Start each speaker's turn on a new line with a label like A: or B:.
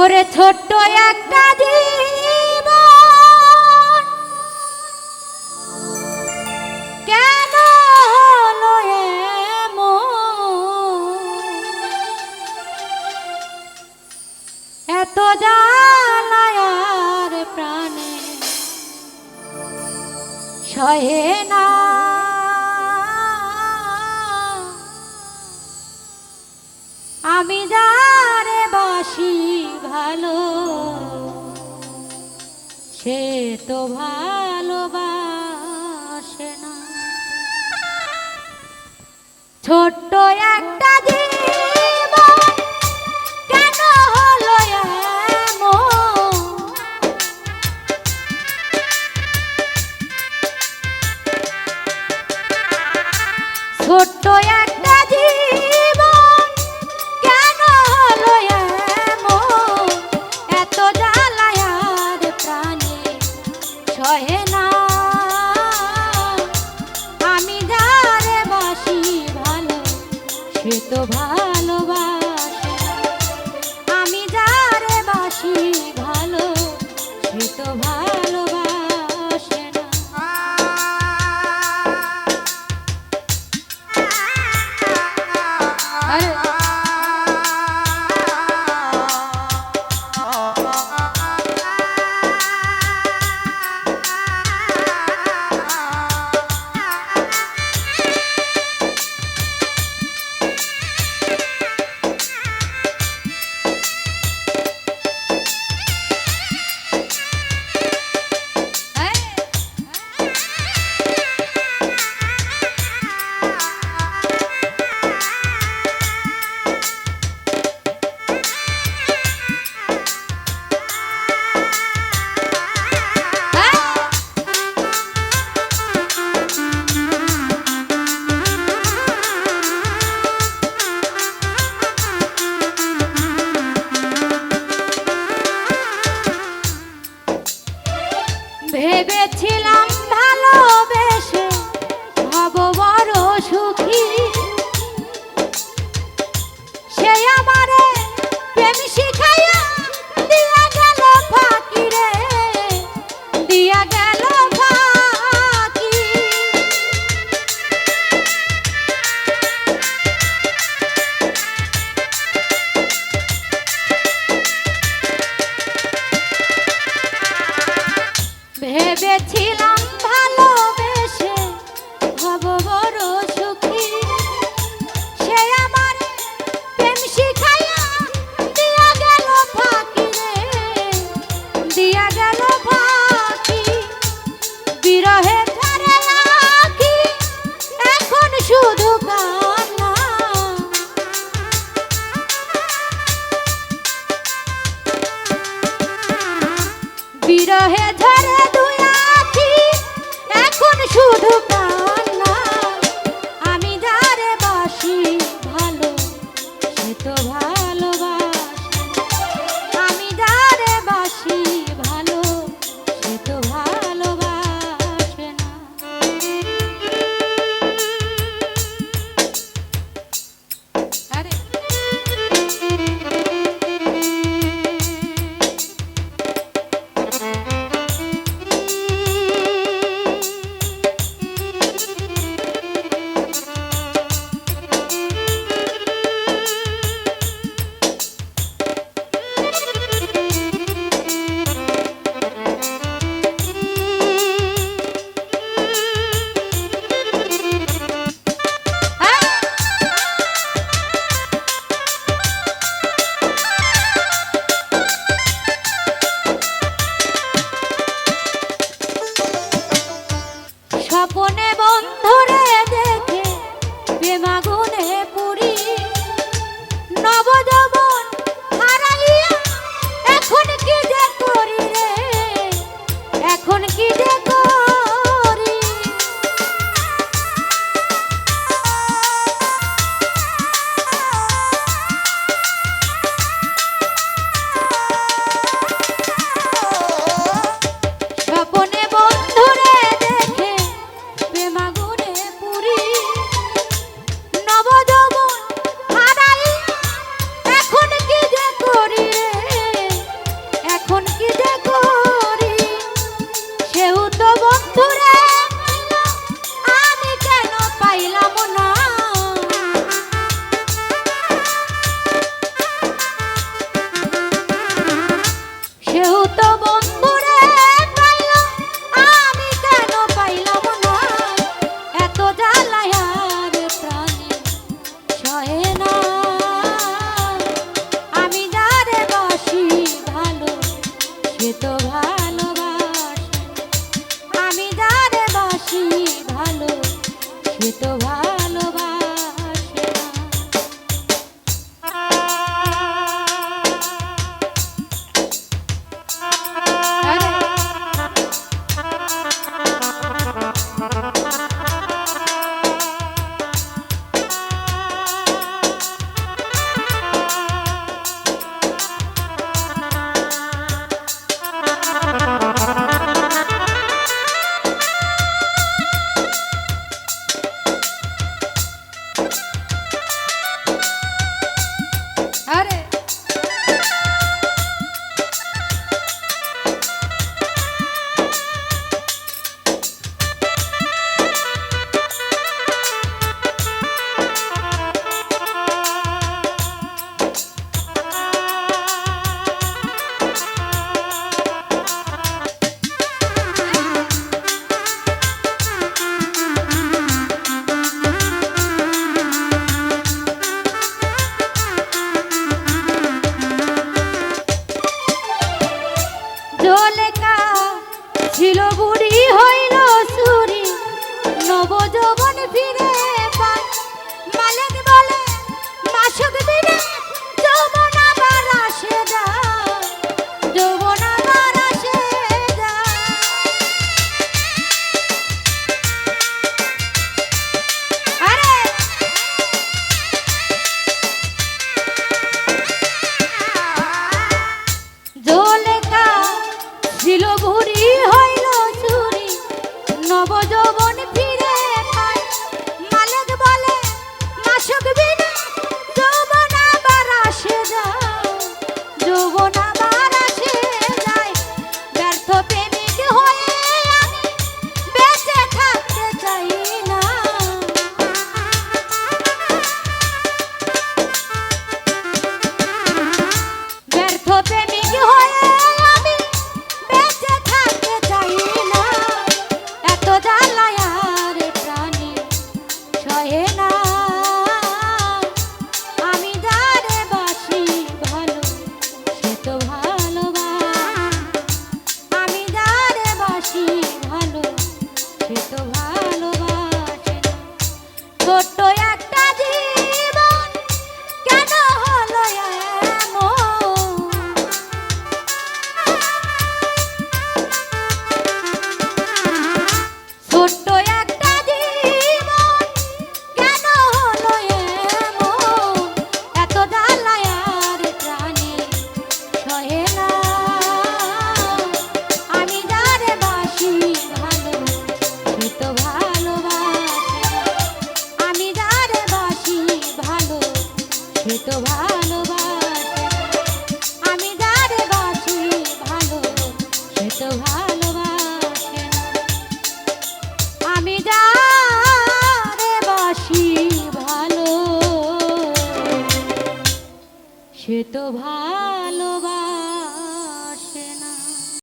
A: ওরে ছোট্ট একটা জীবন কেন হলো এমন, এত জ্বালায় আর প্রাণে সহে না। আমি যারে বাসি ভালো সে তো ভালোবাসে না। ছোট্ট একটা জীবন কেন হলো এমন, ছোট্ট একটা জীবন কেন হলো এমন, এত জ্বালায় আর প্রাণে সহে না। আমি যারে বাসি ভালো সে তো ভালোবাসে না। আমি যারে বাসি ভালো সে তো ভালোবাসে না। ভেবেছিলাম ভালোবেসে হব বড় সুখী, সে আমারে প্রেম শিখাইয়া দিয়া গেল ফাঁকি রে, দিয়া গেল ফাঁকি। ভেবেছিলাম ভালোবেসে হব বড় সুখী, জ্বালায় আর প্রাণে সহে না। আমি যারে বাসি ভালো সে তো ভালোবাসে, আমি যারে বাসি ভালো সে তো ভালোবাসে না। আরে জলেকা ছিল বুড়ি হইল সুরি, নব যৌবন ফিরে পায়। মালিক বলে মাসক দিনে যৌবন আবার আসে যায়, যৌবন আবার আসে যায়। আরে জলেকা ছিল বুড়ি হইল চুরি, নব যৌবন ফিরে পায়। মালিক বলে মাসক বিনা যৌবন আবার আসে যায়, যৌবন আবার আসে যায়। ব্যর্থ প্রেমিক হয়ে আমি বেঁচে থাকতে চাই না। ব্যর্থ প্রেমিক হয়ে আমি বেঁচে থাকতে চাই না। এত জ্বালায় আর প্রাণে সহে না। আমি যারে বাসি ভালো সে তো ভালোবাসে, আমি যারে বাসি ভালো সে তো ভালোবাসে না। ছোট্ট একটা জীবন কেন হলো এমন, ছোট্ট একটা জীবন কেন হলো এমন। এত জ্বালায় আর প্রাণে সহে না। আমি যারে বাসি ভালো সে তো ভালোবাসে, আমি যারে বাসি ভালো সে তো ভালোবাসে, আমি যারে বাসি ভালো সে তো ভালোবাসে না। আমি যারে বাসি ভালো সে তো ভালোবাসে।